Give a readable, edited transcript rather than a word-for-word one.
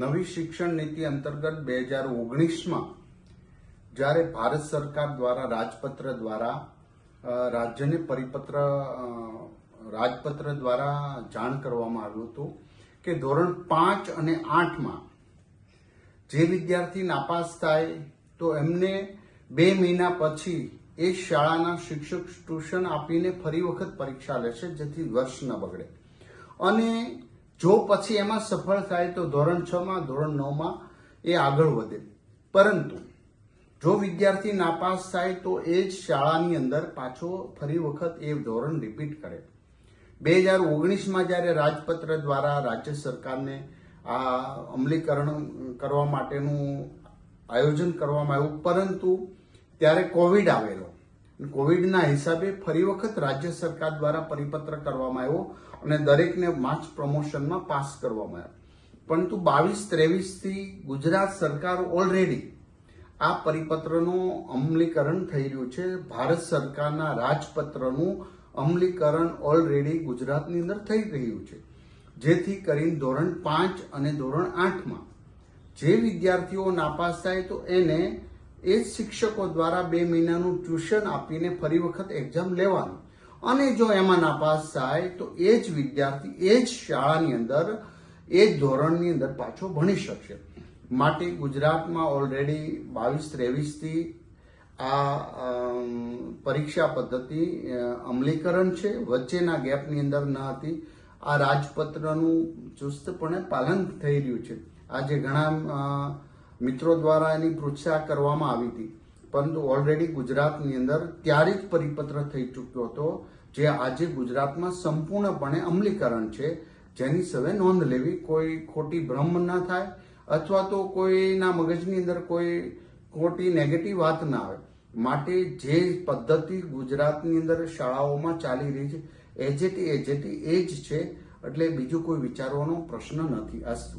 નવી શિક્ષણ નીતિ અંતર્ગત 2019માં જ્યારે ભારત સરકાર દ્વારા રાજપત્ર દ્વારા રાજ્યને રાજપત્ર દ્વારા જાણ કરવામાં આવ્યું હતું કે ધોરણ 5 અને 8માં જે વિદ્યાર્થી નાપાસ થાય તો એમને 2 મહિના પછી એ શાળાના શિક્ષક ટ્યુશન આપીને ફરી વખત પરીક્ષા લેશે, જેથી વર્ષ ન બગડે. અને જો પછી એમાં સફળ થાય તો ધોરણ 6માં ધોરણ 9માં એ આગળ વધે. પરંતુ જો વિદ્યાર્થી નાપાસ થાય તો એ જ શાળાની અંદર પાછો ફરી વખત એ ધોરણ રિપીટ કરે. 2019માં જ્યારે રાજપત્ર દ્વારા રાજ્ય સરકારને આ અમલીકરણ કરવા માટેનું આયોજન કરવામાં આવ્યું, પરંતુ ત્યારે કોવિડ આવેલો. કોવિડના હિસાબે ફરી વખત રાજ્ય સરકાર દ્વારા પરિપત્ર કરવામાં આવ્યો અને દરેકને માર્ચ પ્રમોશનમાં પાસ કરવામાં આવ્યો. પરંતુ 22-23થી ગુજરાત સરકાર ઓલરેડી આ પરિપત્રનું અમલીકરણ થઈ રહ્યું છે. ભારત સરકારના રાજપત્રનું અમલીકરણ ઓલરેડી ગુજરાતની અંદર થઈ રહ્યું છે, જેથી કરીને ધોરણ 5 અને ધોરણ 8માં જે વિદ્યાર્થીઓ નાપાસ થાય તો એને એ જ શિક્ષકો દ્વારા 2 મહિનાનું ટ્યુશન આપીને ફરી વખત એક્ઝામ લેવાનું, અને જો એમાં નાપાસ થાય તો એ જ વિદ્યાર્થી એ જ શાળાની અંદર એ જ ધોરણની અંદર પાછો ભણી શકશે. માટે ગુજરાતમાં ઓલરેડી 22-23થી આ પરીક્ષા પદ્ધતિ અમલીકરણ છે. વચ્ચેના ગેપની અંદર ન હતી. આ રાજપત્રનું ચુસ્તપણે પાલન થઈ રહ્યું છે. આજે ઘણા મિત્રો દ્વારા એની પ્રોત્સાહન કરવામાં આવી હતી, પરંતુ ઓલરેડી ગુજરાતની અંદર ત્યારે જ પરિપત્ર થઈ ચૂક્યો હતો, જે આજે ગુજરાતમાં સંપૂર્ણપણે અમલીકરણ છે. જેની સવે નોંધ લેવી, કોઈ ખોટી ભ્રમ ન થાય અથવા તો કોઈના મગજની અંદર કોઈ ખોટી નેગેટિવ વાત ના આવે. માટે જે પદ્ધતિ ગુજરાતની અંદર શાળાઓમાં ચાલી રહી છે એજેટી એ જ છે, એટલે બીજું કોઈ વિચારવાનો પ્રશ્ન નથી. અસ્તુ.